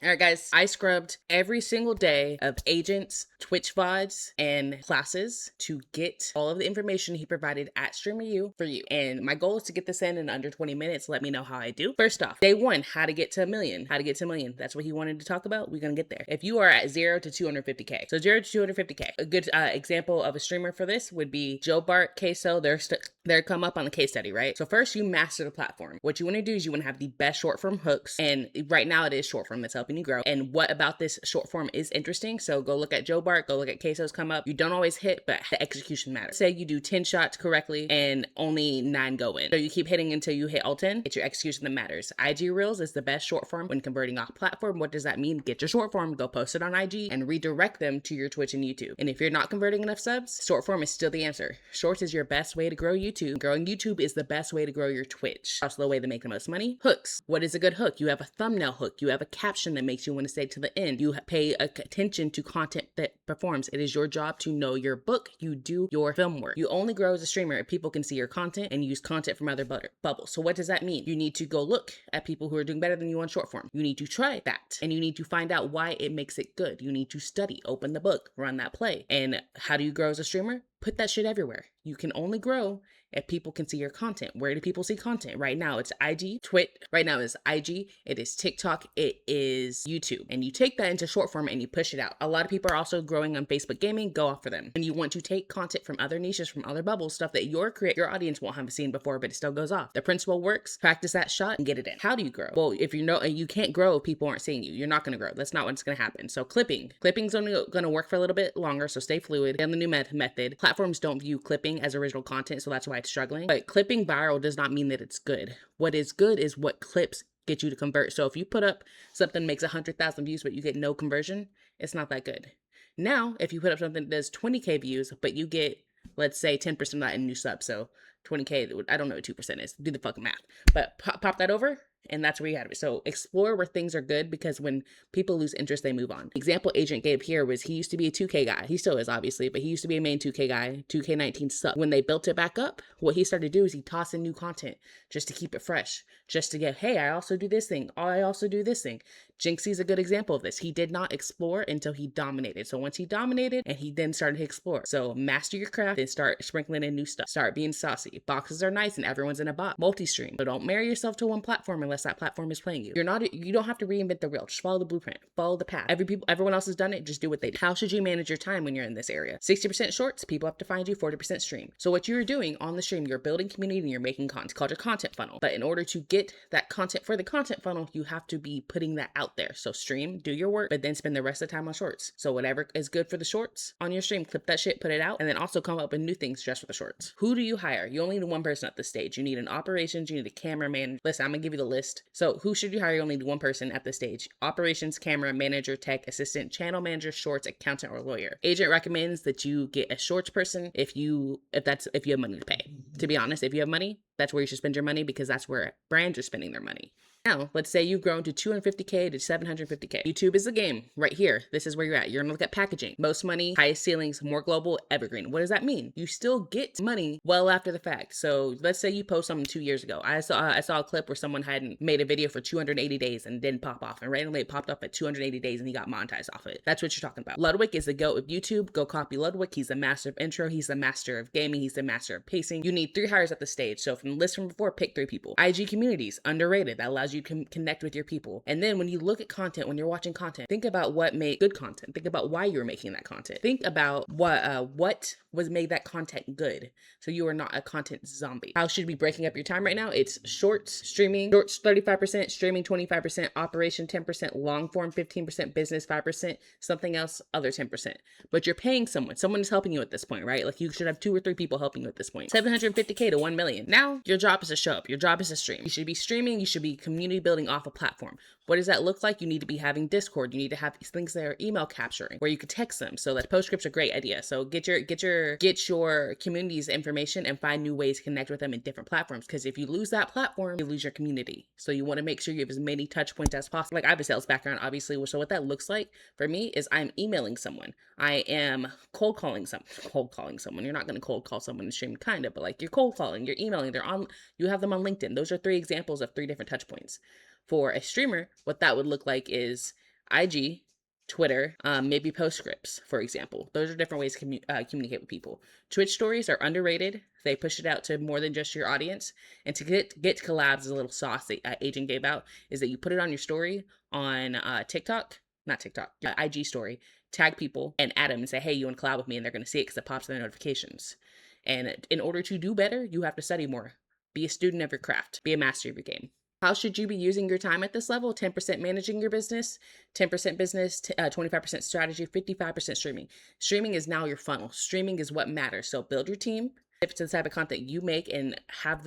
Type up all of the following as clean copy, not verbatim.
All right, guys, I scrubbed every single day of agents, Twitch VODs, and classes to get all of the information he provided at StreamerU for you. And my goal is to get this in under 20 minutes. Let me know how I do. First off, day one, how to get to a million. How to get to a million. That's what he wanted to talk about. We're going to get there. If you are at 0 to 250K. So 0 to 250K. A good example of a streamer for this would be Joe Bart, Queso. They're come up on the case study, right? So first you master the platform. What you want to do is you want to have the best short form hooks. And right now it is short form that's helping you grow. And what about this short form is interesting? So go look at Joe Bart, go look at Queso's come up. You don't always hit, but the execution matters. Say you do 10 shots correctly and only 9 go in. So you keep hitting until you hit all 10. It's your execution that matters. IG Reels is the best short form when converting off platform. What does that mean? Get your short form, go post it on IG and redirect them to your Twitch and YouTube. And if you're not converting enough subs, short form is still the answer. Shorts is your best way to grow YouTube. Growing YouTube is the best way to grow your Twitch. Also the way to make the most money. Hooks. What is a good hook? You have a thumbnail hook. You have a caption that makes you want to stay to the end. You pay attention to content that performs. It is your job to know your book. You do your film work. You only grow as a streamer if people can see your content and use content from other bubbles. So what does that mean? You need to go look at people who are doing better than you on short form. You need to try that and you need to find out why it makes it good. You need to study, open the book, run that play. And how do you grow as a streamer? Put that shit everywhere. You can only grow if people can see your content. Where do people see content? Right now it's IG, right now it's IG, it is TikTok, it is YouTube. And you take that into short form and you push it out. A lot of people are also growing on Facebook gaming, go off for them. And you want to take content from other niches, from other bubbles, stuff that your audience won't have seen before, but it still goes off. The principle works, practice that shot and get it in. How do you grow? Well, if you know, you can't grow if people aren't seeing you. You're not gonna grow. That's not what's gonna happen. So clipping's only gonna work for a little bit longer, so stay fluid. And the new method, platforms don't view clipping as original content, so that's why it's struggling. But clipping viral does not mean that it's good. What is good is what clips get you to convert. So if you put up something that makes 100,000 views, but you get no conversion, it's not that good. Now, if you put up something that does 20K views, but you get, let's say 10% of that in new subs, so 20K, I don't know what 2% is, do the fucking math, but pop that over, and that's where you have it. So explore where things are good, because when people lose interest, they move on. Example Agent gave here was he used to be a 2K guy. He still is, obviously, but he used to be a main 2K guy. 2K19 sucked. When they built it back up, what he started to do is he tossed in new content just to keep it fresh, just to get, hey, I also do this thing. I also do this thing. Jinxie's a good example of this. He did not explore until he dominated. So once he dominated, and he then started to explore. So master your craft and start sprinkling in new stuff. Start being saucy. Boxes are nice and everyone's in a bot. Multi-stream. So don't marry yourself to one platform unless that platform is playing you. You don't have to reinvent the wheel. Just follow the blueprint. Follow the path. Everyone else has done it. Just do what they do. How should you manage your time when you're in this area? 60% shorts, people have to find you. 40% stream. So what you're doing on the stream, you're building community and you're making content. It's called your content funnel. But in order to get that content for the content funnel, you have to be putting that out there. So stream, do your work, but then spend the rest of the time on shorts. So whatever is good for the shorts on your stream, clip that shit, put it out, and then also come up with new things just for the shorts. Who do you hire? You only need one person at this stage. You need an operations, you need a cameraman. Listen, I'm gonna give you the list. So who should you hire? You only need one person at this stage. Operations, camera, manager, tech, assistant, channel manager, shorts, accountant, or lawyer. Agent recommends that you get a shorts person if you have money to pay. To be honest, if you have money, that's where you should spend your money, because that's where brands are spending their money. Now, let's say you've grown to 250K to 750K. YouTube is the game right here. This is where you're at. You're gonna look at packaging. Most money, highest ceilings, more global, evergreen. What does that mean? You still get money well after the fact. So let's say you post something 2 years ago. I saw a clip where someone hadn't made a video for 280 days and didn't pop off. And randomly it popped up at 280 days and he got monetized off it. That's what you're talking about. Ludwig is the GOAT of YouTube. Go copy Ludwig. He's the master of intro. He's the master of gaming. He's the master of pacing. You need 3 hires at the stage. So from the list from before, pick 3 people. IG communities, underrated. That allows you to connect with your people. And then when you look at content, when you're watching content, think about what made good content. Think about why you're making that content. Think about what was made that content good, so you are not a content zombie. How should we be breaking up your time right now? It's shorts, streaming, shorts 35%, streaming 25%, operation 10%, long form 15%, business 5%, something else other 10%. But you're paying someone is helping you at this point, right? Like you should have 2 or 3 people helping you at this point. 750K to 1 million. Now your job is to show up. Your job is to stream. You should be streaming. You should be community building off a platform. What does that look like? You need to be having Discord. You need to have these things that are email capturing where you could text them. So that postscript's a great idea. So get your community's information and find new ways to connect with them in different platforms. Because if you lose that platform, you lose your community. So you want to make sure you have as many touch points as possible. Like I have a sales background, obviously. So what that looks like for me is I'm emailing someone. I am cold calling someone. You're not going to cold call someone in stream, kind of, but like you're cold calling, you're emailing, you have them on LinkedIn. Those are 3 examples of 3 different touch points. For a streamer, what that would look like is IG, Twitter, maybe post scripts, for example. Those are different ways to communicate with people. Twitch stories are underrated. They push it out to more than just your audience. And to get collabs, a little sauce that Agent gave out is that you put it on your story on TikTok, not TikTok, IG story, tag people and add them and say, hey, you want to collab with me? And they're going to see it because it pops in their notifications. And in order to do better, you have to study more. Be a student of your craft. Be a master of your game. How should you be using your time at this level? 10% managing your business, 10% business, 25% strategy, 55% streaming. Streaming is now your funnel. Streaming is what matters. So build your team. If it's the type of content you make, and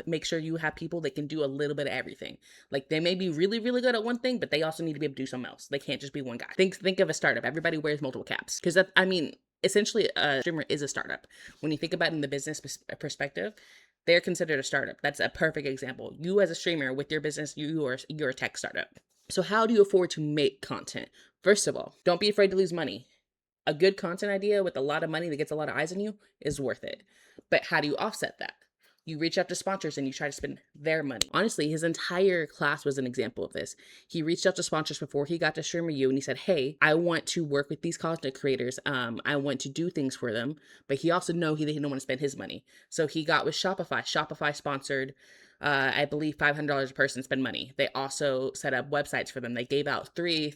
make sure you have people that can do a little bit of everything. Like, they may be really, really good at one thing, but they also need to be able to do something else. They can't just be one guy. Think of a startup. Everybody wears multiple caps. Because essentially a streamer is a startup. When you think about it in the business perspective, they're considered a startup. That's a perfect example. You as a streamer with your business, you're a tech startup. So how do you afford to make content? First of all, don't be afraid to lose money. A good content idea with a lot of money that gets a lot of eyes on you is worth it. But how do you offset that? You reach out to sponsors and you try to spend their money. Honestly, his entire class was an example of this. He reached out to sponsors before he got to Streamer U and he said, hey, I want to work with these content creators. I want to do things for them. But he also knew he didn't want to spend his money. So he got with Shopify. Shopify sponsored, I believe, $500 a person spend money. They also set up websites for them. They gave out two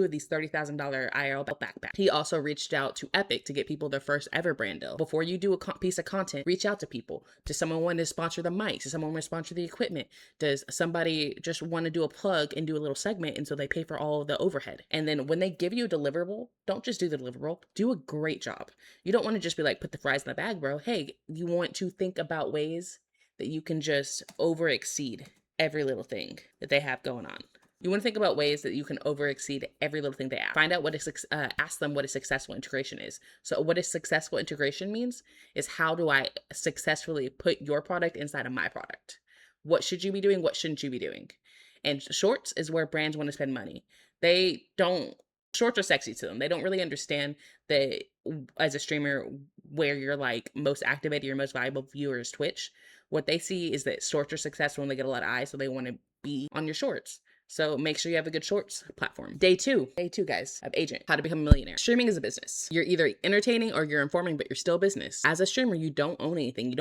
of these $30,000 IRL backpacks. He also reached out to Epic to get people their first ever brand deal. Before you do a piece of content, reach out to people. Does someone want to sponsor the mics? Does someone want to sponsor the equipment? Does somebody just want to do a plug and do a little segment, and so they pay for all of the overhead? And then when they give you a deliverable, don't just do the deliverable. Do a great job. You don't want to just be like, put the fries in the bag, bro. Hey, you want to think about ways that you can just over exceed every little thing that they have going on. You want to think about ways that you can over exceed every little thing they ask. Find out ask them what a successful integration is. So what a successful integration means is, how do I successfully put your product inside of my product? What should you be doing? What shouldn't you be doing? And shorts is where brands want to spend money. Shorts are sexy to them. They don't really understand that as a streamer, where you're like most activated, your most valuable viewer is Twitch. What they see is that shorts are successful and they get a lot of eyes, so they want to be on your shorts. So make sure you have a good shorts platform. Day two, guys, of Agent, how to become a millionaire. Streaming is a business. You're either entertaining or you're informing, but you're still a business. As a streamer, you don't own anything. You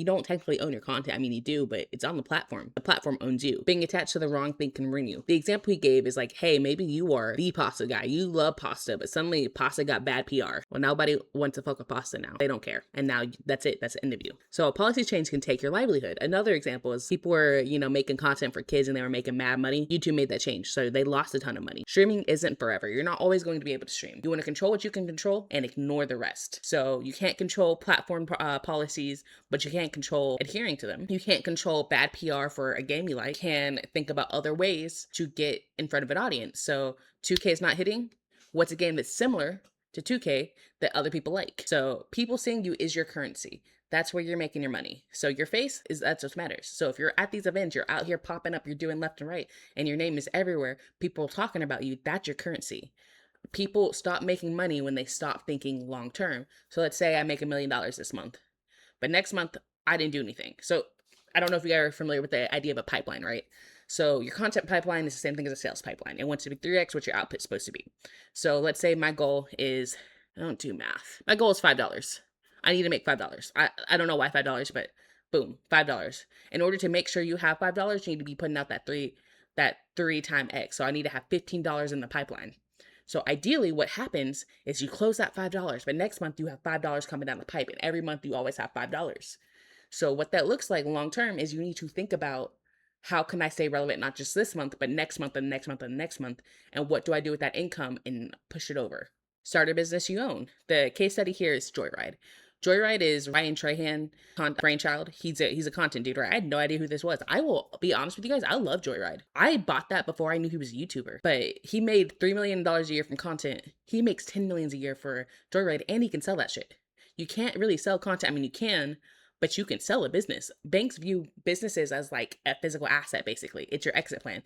don't technically own your content. I mean, you do, but it's on the platform. The platform owns you. Being attached to the wrong thing can ruin you. The example he gave is like, hey, maybe you are the pasta guy. You love pasta, but suddenly pasta got bad PR. Well, nobody wants to fuck with pasta now. They don't care. And now that's it. That's the end of you. So a policy change can take your livelihood. Another example is people were, making content for kids and they were making mad money. YouTube made that change, so they lost a ton of money. Streaming isn't forever. You're not always going to be able to stream. You want to control what you can control and ignore the rest. So you can't control platform policies, but you can't control adhering to them. You can't control bad PR for a game you like. You can think about other ways to get in front of an audience. So 2K is not hitting. What's a game that's similar to 2K that other people like? So people seeing you is your currency. That's where you're making your money. So your face that's what matters. So if you're at these events, you're out here popping up, you're doing left and right, and your name is everywhere, people talking about you, that's your currency. People stop making money when they stop thinking long term. So let's say I make $1 million this month, but next month I didn't do anything. So I don't know if you guys are familiar with the idea of a pipeline, right? So your content pipeline is the same thing as a sales pipeline. It wants to be 3x what your output's supposed to be. So let's say my goal is, I don't do math. My goal is $5. I need to make $5. I don't know why $5, but boom, $5. In order to make sure you have $5, you need to be putting out that three time X. So I need to have $15 in the pipeline. So ideally what happens is you close that $5, but next month you have $5 coming down the pipe, and every month you always have $5. So what that looks like long term is you need to think about, how can I stay relevant, not just this month, but next month and next month and next month? And what do I do with that income and push it over? Start a business you own. The case study here is Joyride. Joyride is Ryan Trahan brainchild. He's a content dude, right? I had no idea who this was. I will be honest with you guys. I love Joyride. I bought that before I knew he was a YouTuber, but he made $3 million a year from content. He makes $10 million a year for Joyride, and he can sell that shit. You can't really sell content. I mean, you can, but you can sell a business. Banks view businesses as like a physical asset, basically. It's your exit plan.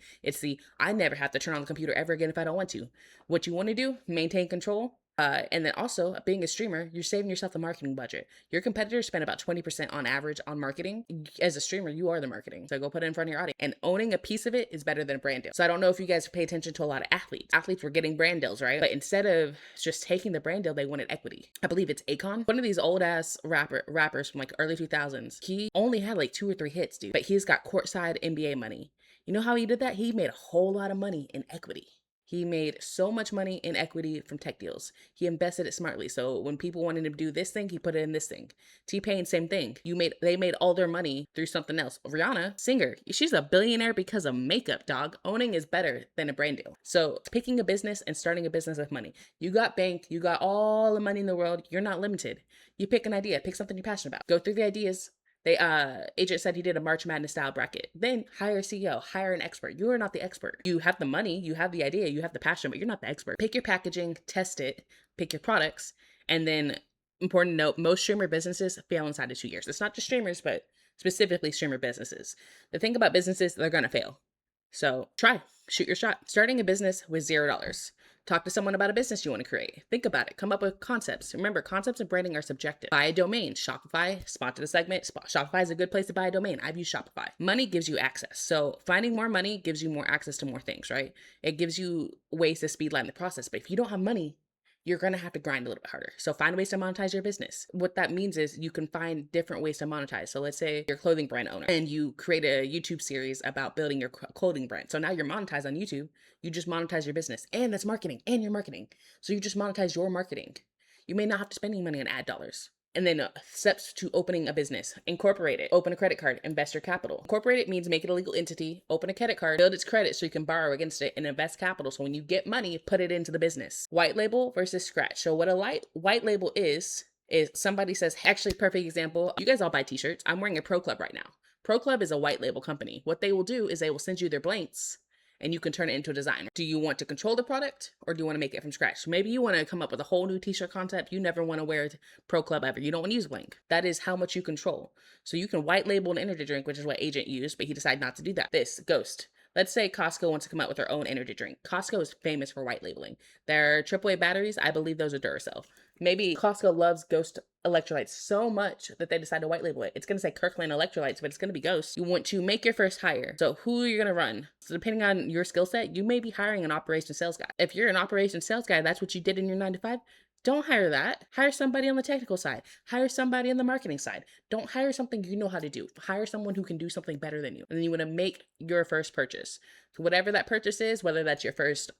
I never have to turn on the computer ever again if I don't want to. What you want to do, maintain control. And then also, being a streamer, you're saving yourself the marketing budget. Your competitors spend about 20% on average on marketing. As a streamer, you are the marketing. So go put it in front of your audience. And owning a piece of it is better than a brand deal. So I don't know if you guys pay attention to a lot of athletes. Athletes were getting brand deals, right? But instead of just taking the brand deal, they wanted equity. I believe it's Akon. One of these old ass rappers from like early 2000s. He only had like 2 or 3 hits, dude. But he's got courtside NBA money. You know how he did that? He made a whole lot of money in equity. He made so much money in equity from tech deals. He invested it smartly. So when people wanted him to do this thing, he put it in this thing. T-Pain, same thing. They made all their money through something else. Rihanna, singer, she's a billionaire because of makeup, dog. Owning is better than a brand deal. So picking a business and starting a business with money. You got bank, you got all the money in the world. You're not limited. You pick an idea, pick something you're passionate about. Go through the ideas. Agent said he did a March Madness style bracket. Then hire a CEO, hire an expert. You are not the expert. You have the money, you have the idea, you have the passion, but you're not the expert. Pick your packaging, test it, pick your products, and then important note, most streamer businesses fail inside of 2 years. It's not just streamers, but specifically streamer businesses. The thing about businesses, they're gonna fail. So try, shoot your shot. Starting a business with $0. Talk to someone about a business you want to create. Think about it. Come up with concepts. Remember, concepts and branding are subjective. Buy a domain. Shopify, sponsor the segment. Shopify is a good place to buy a domain. I've used Shopify. Money gives you access. So finding more money gives you more access to more things, right? It gives you ways to speedline the process. But if you don't have money, you're going to have to grind a little bit harder. So find ways to monetize your business. What that means is you can find different ways to monetize. So let's say you're a clothing brand owner and you create a YouTube series about building your clothing brand. So now you're monetized on YouTube. You just monetize your business, and that's marketing, and your marketing. So you just monetize your marketing. You may not have to spend any money on ad dollars. And then steps to opening a business. Incorporate it. Open a credit card. Invest your capital. Incorporate it means make it a legal entity. Open a credit card. Build its credit so you can borrow against it and invest capital. So when you get money, put it into the business. White label versus scratch. So what a white label is somebody says, actually, perfect example. You guys all buy t-shirts. I'm wearing a Pro Club right now. Pro Club is a white label company. What they will do is they will send you their blanks and you can turn it into a design. Do you want to control the product or do you want to make it from scratch? Maybe you want to come up with a whole new t-shirt concept. You never want to wear Pro Club ever. You don't want to use blank. That is how much you control. So you can white label an energy drink, which is what Agent used, but he decided not to do that. This, Ghost. Let's say Costco wants to come out with their own energy drink. Costco is famous for white labeling. Their AAA batteries, I believe those are Duracell. Maybe Costco loves Ghost electrolytes so much that they decide to white label it. It's going to say Kirkland electrolytes, but it's going to be Ghost. You want to make your first hire. So who are you going to run? So depending on your skill set, you may be hiring an operations sales guy. If you're an operations sales guy, that's what you did in your 9 to 5. Don't hire that. Hire somebody on the technical side. Hire somebody on the marketing side. Don't hire something you know how to do. Hire someone who can do something better than you. And then you want to make your first purchase. So whatever that purchase is, whether that's your first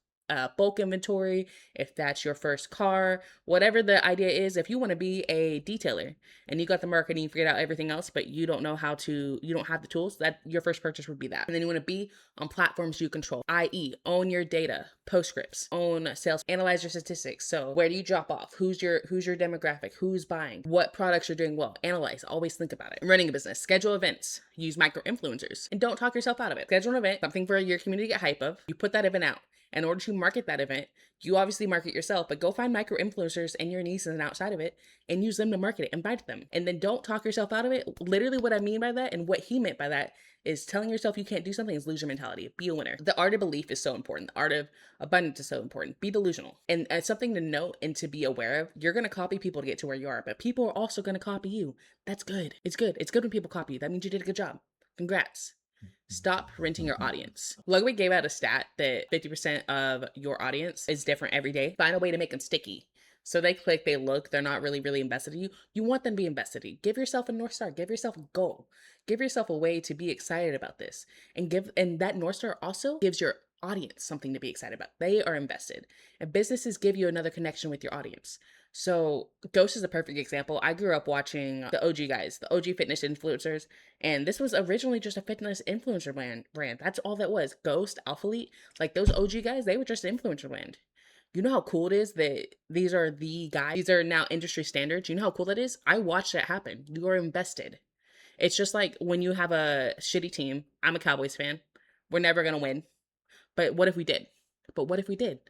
bulk inventory, if that's your first car, whatever the idea is, if you want to be a detailer and you got the marketing, you figured out everything else, but you don't know how to, you don't have the tools, that your first purchase would be that. And then you want to be on platforms you control, i.e. own your data, post scripts, own sales, analyze your statistics. So where do you drop off? Who's your demographic? Who's buying? What products are doing well? Analyze, always think about it. Running a business, schedule events, use micro influencers, and don't talk yourself out of it. Schedule an event, something for your community to get hype of. You put that event out. In order to market that event, you obviously market yourself, but go find micro influencers in your niche and outside of it and use them to market it, invite them. And then don't talk yourself out of it. Literally what I mean by that and what he meant by that is telling yourself you can't do something is lose your mentality. Be a winner. The art of belief is so important. The art of abundance is so important. Be delusional. And it's something to note and to be aware of. You're going to copy people to get to where you are, but people are also going to copy you. That's good. It's good. It's good when people copy you. That means you did a good job. Congrats. Stop renting your audience. Lugway gave out a stat that 50% of your audience is different every day. Find a way to make them sticky. So they click, they look, they're not really invested in you. You want them to be invested in you. Give yourself a North Star. Give yourself a goal. Give yourself a way to be excited about this. And that North Star also gives your audience something to be excited about. They are invested. And businesses give you another connection with your audience. So Ghost is a perfect example. I grew up watching the OG guys, the OG fitness influencers, and this was originally just a fitness influencer brand. That's all that was. Ghost, Alphalete, like those OG guys, they were just an influencer brand. You know how cool it is that these are the guys, these are now industry standards. You know how cool that is? I watched that happen. You are invested. It's just like when you have a shitty team. I'm a Cowboys fan. We're never going to win. But what if we did? But what if we did?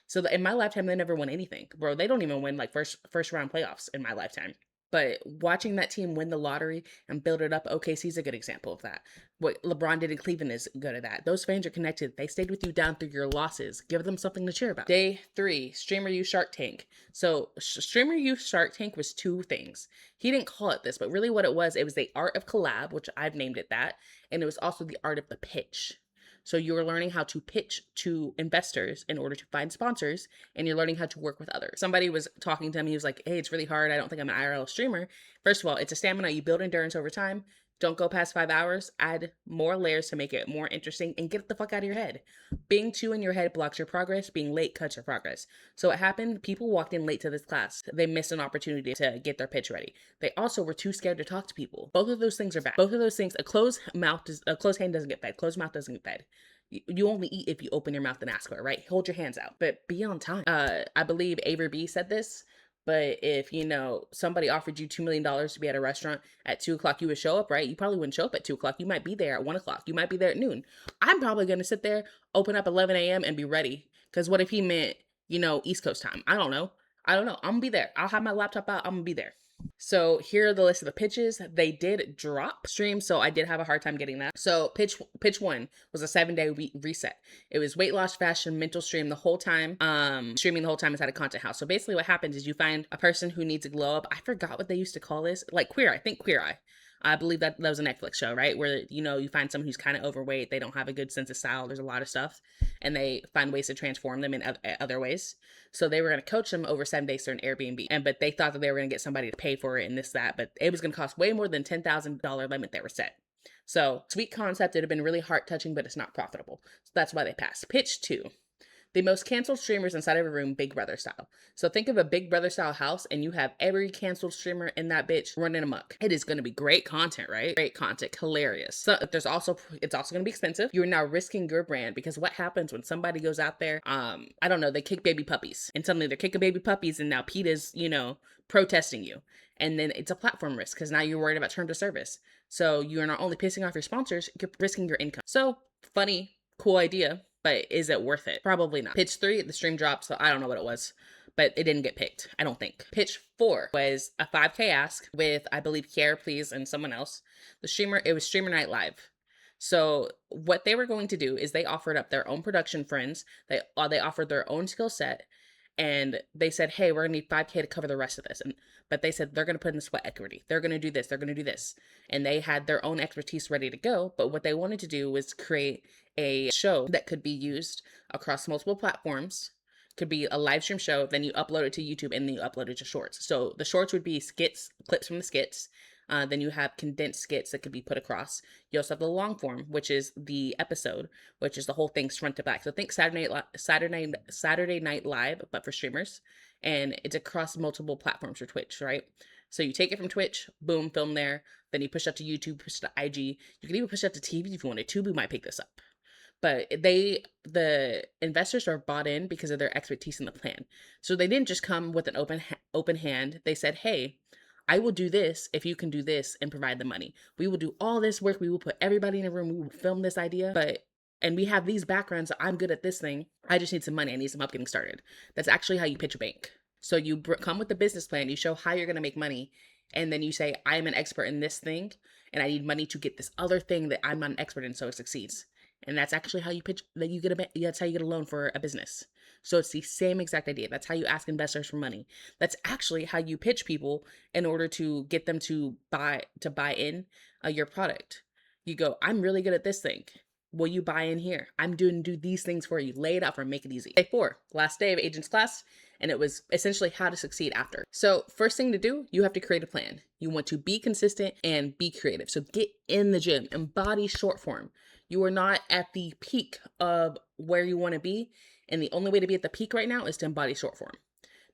So in my lifetime, they never won anything, bro. They don't even win like first round playoffs in my lifetime. But watching that team win the lottery and build it up, OKC is a good example of that. What LeBron did in Cleveland is good at that. Those fans are connected. They stayed with you down through your losses. Give them something to cheer about. Day 3, Streamer U Shark Tank. So Streamer U Shark Tank was 2 things. He didn't call it this, but really what it was the art of collab, which I've named it that, and it was also the art of the pitch. So you're learning how to pitch to investors in order to find sponsors, and you're learning how to work with others. Somebody was talking to him. He was like, hey, it's really hard. I don't think I'm an IRL streamer. First of all, it's a stamina. You build endurance over time. Don't go past 5 hours. Add more layers to make it more interesting and get the fuck out of your head. Being 2 in your head blocks your progress. Being late cuts your progress. So what happened? People walked in late to this class. They missed an opportunity to get their pitch ready. They also were too scared to talk to people. Both of those things are bad. Both of those things, a closed hand doesn't get fed. Closed mouth doesn't get fed. You only eat if you open your mouth and ask for it, right? Hold your hands out, but be on time. I believe Aver B said this, but if, somebody offered you $2 million to be at a restaurant at 2 o'clock, you would show up, right? You probably wouldn't show up at 2 o'clock. You might be there at 1 o'clock. You might be there at noon. I'm probably going to sit there, open up 11 a.m. and be ready. Because what if he meant, East Coast time? I don't know. I'm going to be there. I'll have my laptop out. I'm going to be there. So here are the list of the pitches. They did drop stream, so I did have a hard time getting that. So pitch 1 was a 7-day reset. It was weight loss, fashion, mental stream the whole time. Streaming the whole time inside a content house. So basically what happens is you find a person who needs a glow up. I forgot what they used to call this. Like Queer Eye. I think Queer Eye. I believe that was a Netflix show, right? Where, you find someone who's kind of overweight. They don't have a good sense of style. There's a lot of stuff. And they find ways to transform them in other ways. So they were going to coach them over 7 days through an Airbnb. But they thought that they were going to get somebody to pay for it and this, that. But it was going to cost way more than $10,000 limit they were set. So sweet concept. It had been really heart touching, but it's not profitable. So that's why they passed. Pitch 2. The most canceled streamers inside of a room, Big Brother style. So think of a Big Brother style house and you have every canceled streamer in that bitch running amok. It is going to be great content, right? Great content, hilarious. So it's also going to be expensive. You're now risking your brand because what happens when somebody goes out there, I don't know, they kick baby puppies and suddenly they're kicking baby puppies and now PETA's, protesting you. And then it's a platform risk because now you're worried about terms of service. So you're not only pissing off your sponsors, you're risking your income. So funny, cool idea. But is it worth it? Probably not. Pitch 3, the stream dropped, so I don't know what it was, but it didn't get picked, I don't think. Pitch 4 was a 5K ask with, I believe, Kiara Please and someone else. It was Streamer Night Live. So what they were going to do is they offered up their own production friends. They offered their own skill set. And they said, hey, we're going to need 5K to cover the rest of this. But they said they're going to put in sweat equity. They're going to do this. They're going to do this. And they had their own expertise ready to go. But what they wanted to do was create a show that could be used across multiple platforms. Could be a live stream show. Then you upload it to YouTube and then you upload it to shorts. So the shorts would be skits, clips from the skits. Then you have condensed skits that could be put across. You also have the long form, which is the episode, which is the whole thing's front to back. So think Saturday Night Live, but for streamers. And it's across multiple platforms for Twitch, right? So you take it from Twitch, boom, film there. Then you push up to YouTube, push to IG. You can even push up to TV if you wanted. Tubi might pick this up. But the investors are bought in because of their expertise in the plan. So they didn't just come with an open hand. They said, hey, I will do this if you can do this and provide the money. We will do all this work. We will put everybody in a room. We will film this idea. And we have these backgrounds. So I'm good at this thing. I just need some money. I need some help getting started. That's actually how you pitch a bank. So you come with the business plan. You show how you're going to make money. And then you say, I am an expert in this thing. And I need money to get this other thing that I'm not an expert in so it succeeds. And that's actually how you pitch, that's how you get a loan for a business. So it's the same exact idea. That's how you ask investors for money. That's actually how you pitch people in order to get them to buy in your product. You go, I'm really good at this thing. Will you buy in here? I'm do these things for you. Lay it out for them, make it easy. Day 4, last day of agents class. And it was essentially how to succeed after. So first thing to do, you have to create a plan. You want to be consistent and be creative. So get in the gym, embody short form. You are not at the peak of where you want to be. And the only way to be at the peak right now is to embody short form.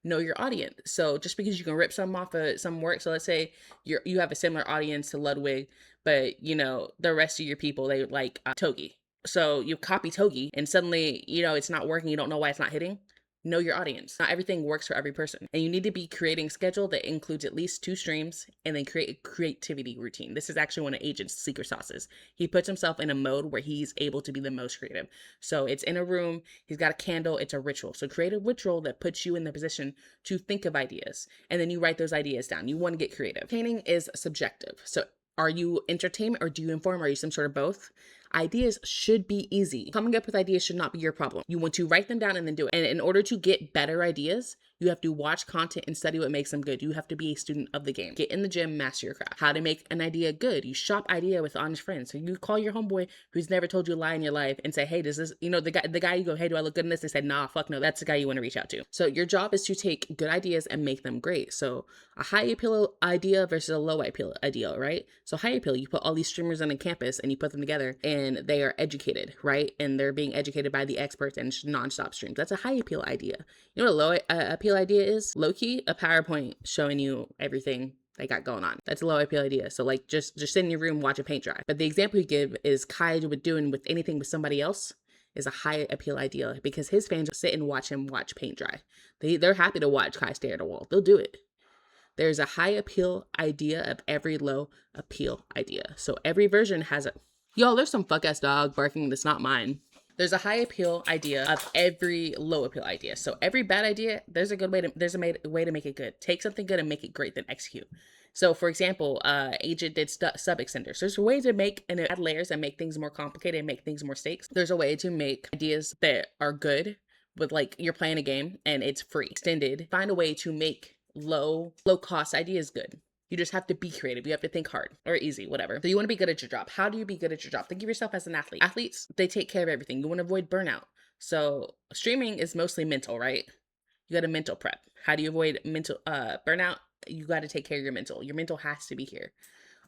Know your audience. So just because you can rip some off of some work. So let's say you have a similar audience to Ludwig, but the rest of your people, they like Togi. So you copy Togi and suddenly, it's not working. You don't know why it's not hitting. Know your audience. Not everything works for every person. And you need to be creating a schedule that includes at least 2 streams, and then create a creativity routine. This is actually one of Agent's secret sauces. He puts himself in a mode where he's able to be the most creative. So it's in a room, he's got a candle, it's a ritual. So create a ritual that puts you in the position to think of ideas. And then you write those ideas down. You want to get creative. Entertaining is subjective. So are you entertainment or do you inform? Are you some sort of both? Ideas should be easy. Coming up with ideas should not be your problem. You want to write them down and then do it. And in order to get better ideas, you have to watch content and study what makes them good. You have to be a student of the game. Get in the gym, master your craft. How to make an idea good. You shop idea with honest friends. So you call your homeboy who's never told you a lie in your life and say, hey, does this, the guy you go, hey, do I look good in this? They said, nah, fuck no. That's the guy you want to reach out to. So your job is to take good ideas and make them great. So a high appeal idea versus a low appeal idea, right? So high appeal, you put all these streamers on a campus and you put them together and they are educated, right? And they're being educated by the experts and nonstop streams. That's a high appeal idea. You know what a low appeal idea is? Low key, a PowerPoint showing you everything they got going on. That's a low appeal idea. So like just sit in your room, watch a paint dry. But the example you give is Kai would doing with anything with somebody else is a high appeal idea because his fans sit and watch him watch paint dry. They're happy to watch Kai stare at a wall. They'll do it. There's a high appeal idea of every low appeal idea. So every version has a... Yo, there's some fuck ass dog barking that's not mine. There's a high appeal idea of every low appeal idea. So every bad idea, there's a way to make it good. Take something good and make it great, then execute. So for example, Agent did sub extenders. There's a way to make and add layers and make things more complicated and make things more stakes. There's a way to make ideas that are good with like you're playing a game and it's free. Extended. Find a way to make low cost ideas good. You just have to be creative. You have to think hard or easy, whatever. So you want to be good at your job. How do you be good at your job? Think of yourself as an athlete. Athletes, they take care of everything. You want to avoid burnout. So streaming is mostly mental, right? You got a mental prep. How do you avoid mental burnout? You got to take care of your mental. Your mental has to be here.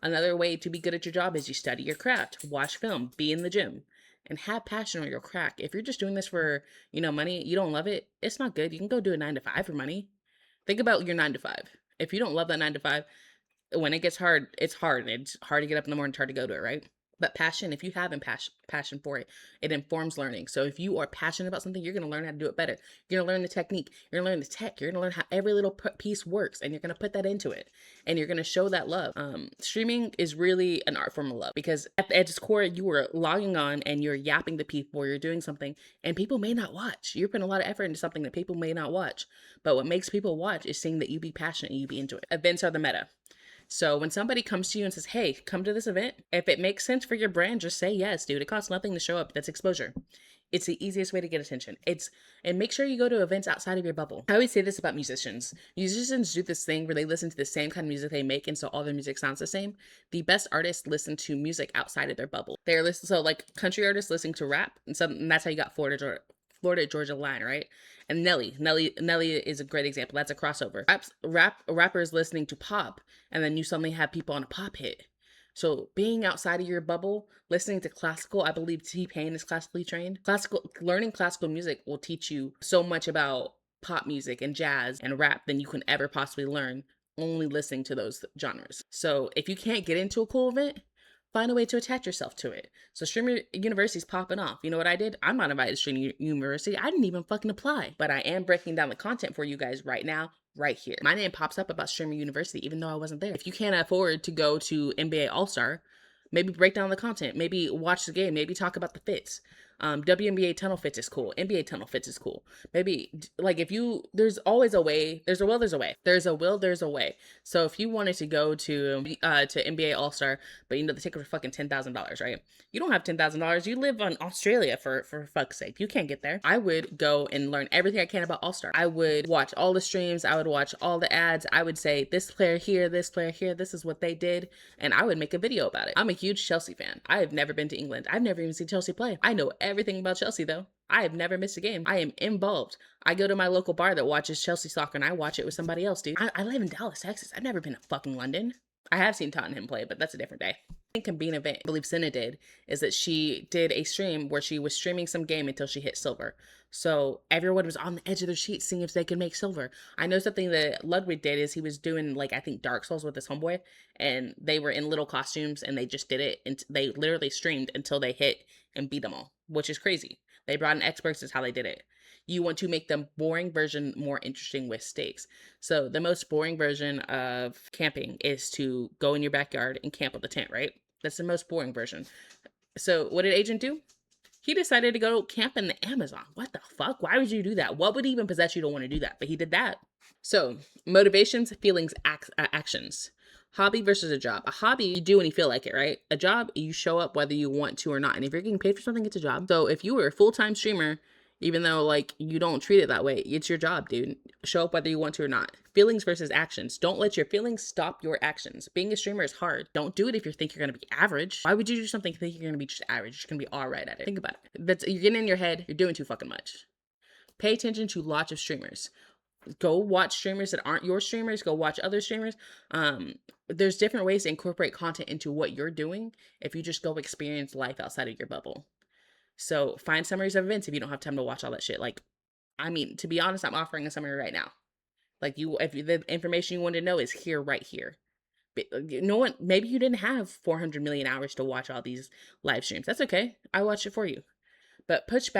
Another way to be good at your job is you study your craft, watch film, be in the gym, and have passion on your craft. If you're just doing this for, money, you don't love it, it's not good. You can go do a 9 to 5 for money. Think about your 9 to 5. If you don't love that 9 to 5, when it gets hard, it's hard. It's hard to get up in the morning, it's hard to go to it, right? But passion, if you have passion for it, it informs learning. So if you are passionate about something, you're going to learn how to do it better. You're going to learn the technique. You're going to learn the tech. You're going to learn how every little piece works, and you're going to put that into it. And you're going to show that love. Streaming is really an art form of love because at its core, you are logging on and you're yapping to people or you're doing something, and people may not watch. You're putting a lot of effort into something that people may not watch. But what makes people watch is seeing that you be passionate and you be into it. Events are the meta. So when somebody comes to you and says, hey, come to this event, if it makes sense for your brand, just say yes, dude. It costs nothing to show up. That's exposure. It's the easiest way to get attention. And make sure you go to events outside of your bubble. I always say this about musicians. Musicians do this thing where they listen to the same kind of music they make, and so all their music sounds the same. The best artists listen to music outside of their bubble. So like country artists listening to rap, and that's how you got Florida Georgia Line, right? And Nelly is a great example. That's a crossover. Rappers listening to pop, and then you suddenly have people on a pop hit. So being outside of your bubble, listening to classical, I believe T-Pain is classically trained. Learning classical music will teach you so much about pop music and jazz and rap than you can ever possibly learn only listening to those genres. So if you can't get into a cool event, find a way to attach yourself to it. So Streamer University's popping off. You know what I did? I'm not invited to Streamer University. I didn't even fucking apply. But I am breaking down the content for you guys right now, right here. My name pops up about Streamer University, even though I wasn't there. If you can't afford to go to NBA All-Star, maybe break down the content. Maybe watch the game. Maybe talk about the fits. WNBA tunnel fits is cool. NBA tunnel fits is cool. Maybe like there's always a way. There's a will, there's a way. There's a will, there's a way. So if you wanted to go to NBA All Star, but the ticket for fucking $10,000, right? You don't have $10,000. You live in Australia for fuck's sake. You can't get there. I would go and learn everything I can about All Star. I would watch all the streams. I would watch all the ads. I would say this player here, this player here. This is what they did, and I would make a video about it. I'm a huge Chelsea fan. I have never been to England. I've never even seen Chelsea play. I know everything about Chelsea though. I have never missed a game. I am involved. I go to my local bar that watches Chelsea soccer and I watch it with somebody else, dude. I live in Dallas, Texas. I've never been to fucking London. I have seen Tottenham play, but that's a different day. I think can be an event, I believe Senna did, is that she did a stream where she was streaming some game until she hit silver. So everyone was on the edge of their seat seeing if they could make silver. I know something that Ludwig did is he was doing I think Dark Souls with his homeboy, and they were in little costumes and they just did it, and they literally streamed until they hit and beat them all, which is crazy. They brought in experts, is how they did it. You want to make the boring version more interesting with stakes. So the most boring version of camping is to go in your backyard and camp with a tent, right? That's the most boring version. So what did Agent do? He decided to go camp in the Amazon. What the fuck? Why would you do that? What would even possess you to want to do that? But he did that. So, motivations, feelings, actions. Hobby versus a job. A hobby, you do when you feel like it, right? A job, you show up whether you want to or not. And if you're getting paid for something, it's a job. So, if you were a full-time streamer, even though like you don't treat it that way, it's your job, dude. Show up whether you want to or not. Feelings versus actions. Don't let your feelings stop your actions. Being a streamer is hard. Don't do it if you think you're gonna be average. Why would you do something think you're gonna be just average? You're gonna be all right at it. Think about it. You're getting in your head. You're doing too fucking much. Pay attention to lots of streamers. Go watch streamers that aren't your streamers. Go watch other streamers. There's different ways to incorporate content into what you're doing if you just go experience life outside of your bubble. So find summaries of events if you don't have time to watch all that shit. Like, I mean, to be honest, I'm offering a summary right now. Like the information you want to know is here, right here. But no one, maybe you didn't have 400 million hours to watch all these live streams. That's okay. I watch it for you. But push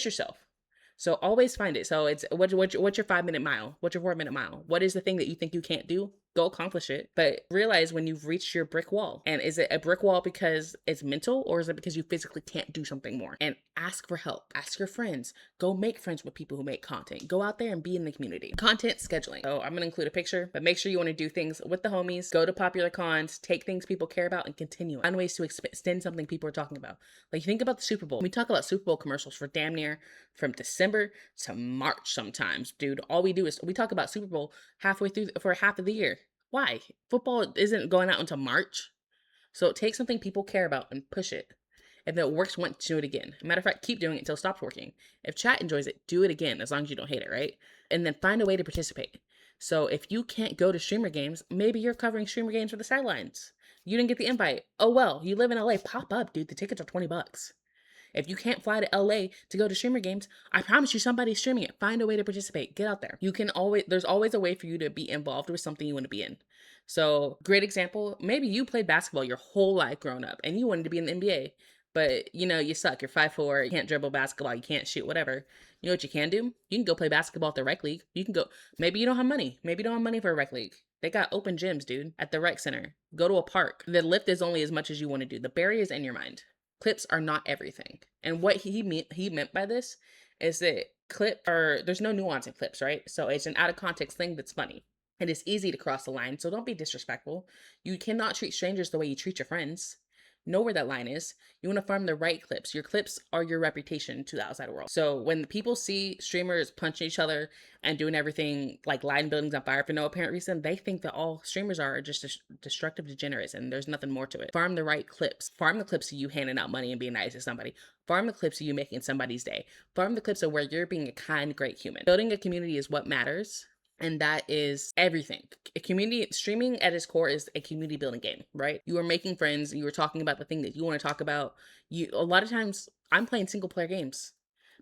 yourself. So always find it. So it's what's your 5 minute mile? What's your 4 minute mile? What is the thing that you think you can't do? Go accomplish it. But realize when you've reached your brick wall. And is it a brick wall because it's mental, or is it because you physically can't do something more? And ask for help. Ask your friends. Go make friends with people who make content. Go out there and be in the community. Content scheduling. So I'm going to include a picture, but make sure you want to do things with the homies. Go to popular cons. Take things people care about and continue. Find ways to extend something people are talking about. Like, think about the Super Bowl. We talk about Super Bowl commercials for damn near from December to March sometimes, dude. All we do is we talk about Super Bowl halfway through for half of the year. Why? Football isn't going out until March. So take something people care about and push it. If it works once, do it again. Matter of fact, keep doing it until it stops working. If chat enjoys it, do it again, as long as you don't hate it, right? And then find a way to participate. So if you can't go to streamer games, maybe you're covering streamer games for the sidelines. You didn't get the invite. Oh well, you live in LA. Pop up, dude. The tickets are $20. If you can't fly to LA to go to streamer games, I promise you somebody's streaming it. Find a way to participate. Get out there. There's always a way for you to be involved with something you want to be in. So, great example, maybe you played basketball your whole life growing up and you wanted to be in the NBA, but you suck. You're 5'4", you can't dribble basketball, you can't shoot, whatever. You know what you can do? You can go play basketball at the rec league. You can go, maybe you don't have money. Maybe you don't have money for a rec league. They got open gyms, dude, at the rec center. Go to a park. The lift is only as much as you want to do. The barrier is in your mind. Clips are not everything. And what he meant by this is that there's no nuance in clips, right? So it's an out of context thing that's funny. It is easy to cross the line, so don't be disrespectful. You cannot treat strangers the way you treat your friends. Know where that line is. You want to farm the right clips. Your clips are your reputation to the outside world. So when people see streamers punching each other and doing everything like lighting buildings on fire for no apparent reason, they think that all streamers are just destructive degenerates and there's nothing more to it. Farm the right clips. Farm the clips of you handing out money and being nice to somebody. Farm the clips of you making somebody's day. Farm the clips of where you're being a kind, great human. Building a community is what matters. And that is everything. A community streaming at its core is a community building game, right? You are making friends. You are talking about the thing that you want to talk about. A lot of times I'm playing single player games,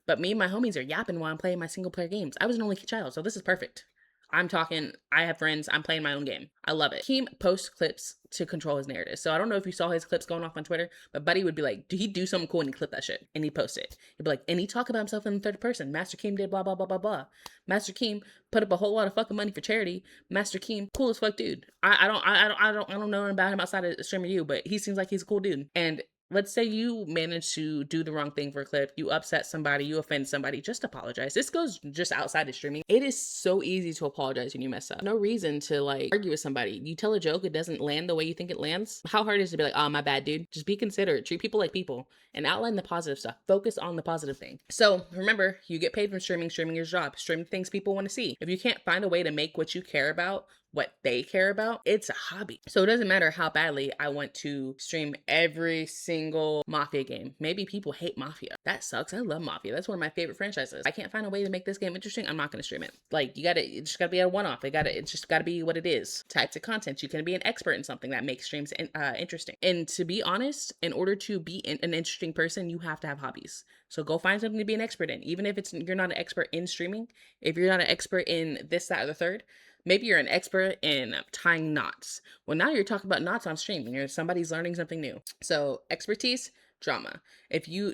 but me and my homies are yapping while I'm playing my single player games. I was an only child, so this is perfect. I'm talking, I have friends, I'm playing my own game. I love it. Keem posts clips to control his narrative. So I don't know if you saw his clips going off on Twitter, but Buddy would be like, do he do something cool and he clip that shit? And he post it. He'd be like, and he talk about himself in the third person. Master Keem did blah, blah, blah, blah, blah. Master Keem put up a whole lot of fucking money for charity. Master Keem, cool as fuck dude. I don't know about him outside of streamer you, but he seems like he's a cool dude. And let's say you manage to do the wrong thing for a clip, you upset somebody, you offend somebody, just apologize. This goes just outside of streaming. It is so easy to apologize when you mess up. No reason to like argue with somebody. You tell a joke, it doesn't land the way you think it lands. How hard is it to be like, oh, my bad, dude? Just be considerate. Treat people like people and outline the positive stuff. Focus on the positive thing. So remember, you get paid from streaming. Streaming is your job. Stream things people want to see. If you can't find a way to make what you care about what they care about, it's a hobby. So it doesn't matter how badly I want to stream every single Mafia game. Maybe people hate Mafia. That sucks. I love Mafia. That's one of my favorite franchises. I can't find a way to make this game interesting. I'm not going to stream it. Like, it just gotta be a one-off. It's just gotta be what it is. Types of content. You can be an expert in something that makes streams interesting. And to be honest, in order to be an interesting person, you have to have hobbies. So go find something to be an expert in. Even if you're not an expert in streaming, if you're not an expert in this, that, or the third, maybe you're an expert in tying knots. Well, now you're talking about knots on stream and somebody's learning something new. So expertise, drama.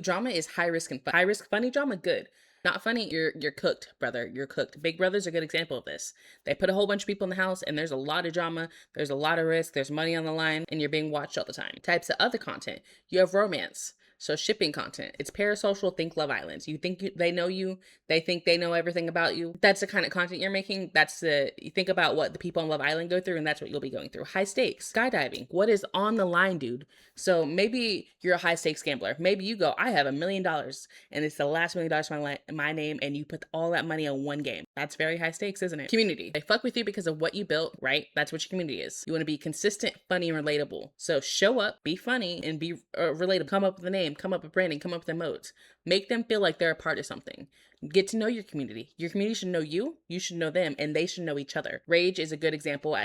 Drama is high risk and fun. High risk, funny drama, good. Not funny, you're cooked, brother. You're cooked. Big Brother's a good example of this. They put a whole bunch of people in the house and there's a lot of drama, there's a lot of risk, there's money on the line, and you're being watched all the time. Types of other content. You have romance. So shipping content. It's parasocial, think Love Islands. You think they know you, they think they know everything about you. That's the kind of content you're making. You think about what the people on Love Island go through, and that's what you'll be going through. High stakes, skydiving. What is on the line, dude? So maybe you're a high stakes gambler. Maybe you go, I have $1 million and it's the last $1 million in my name, and you put all that money on one game. That's very high stakes, isn't it? Community. They fuck with you because of what you built, right? That's what your community is. You want to be consistent, funny, and relatable. So show up, be funny, and be relatable. Come up with a name, come up with branding, come up with emotes. Make them feel like they're a part of something. Get to know your community. Your community should know you, you should know them, and they should know each other. Rage is a good example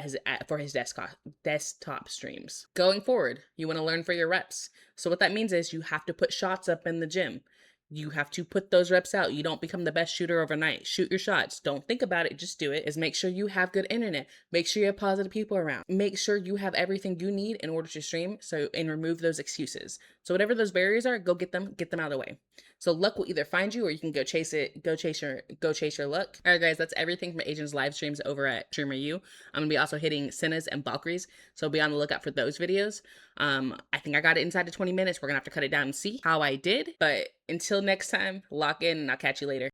for his desktop streams. Going forward, you want to learn for your reps. So what that means is you have to put shots up in the gym. You have to put those reps out. You don't become the best shooter overnight. Shoot your shots. Don't think about it. Just do it. Is make sure you have good internet. Make sure you have positive people around. Make sure you have everything you need in order to stream. And remove those excuses. So whatever those barriers are, go get them out of the way. So luck will either find you or you can go chase it. Go chase your luck. All right, guys, that's everything from Agents live streams over at Streamer U. I'm gonna be also hitting Senna's and Valkyrie's, so be on the lookout for those videos. I think I got it inside of 20 minutes. We're gonna have to cut it down and see how I did. But until next time, lock in and I'll catch you later.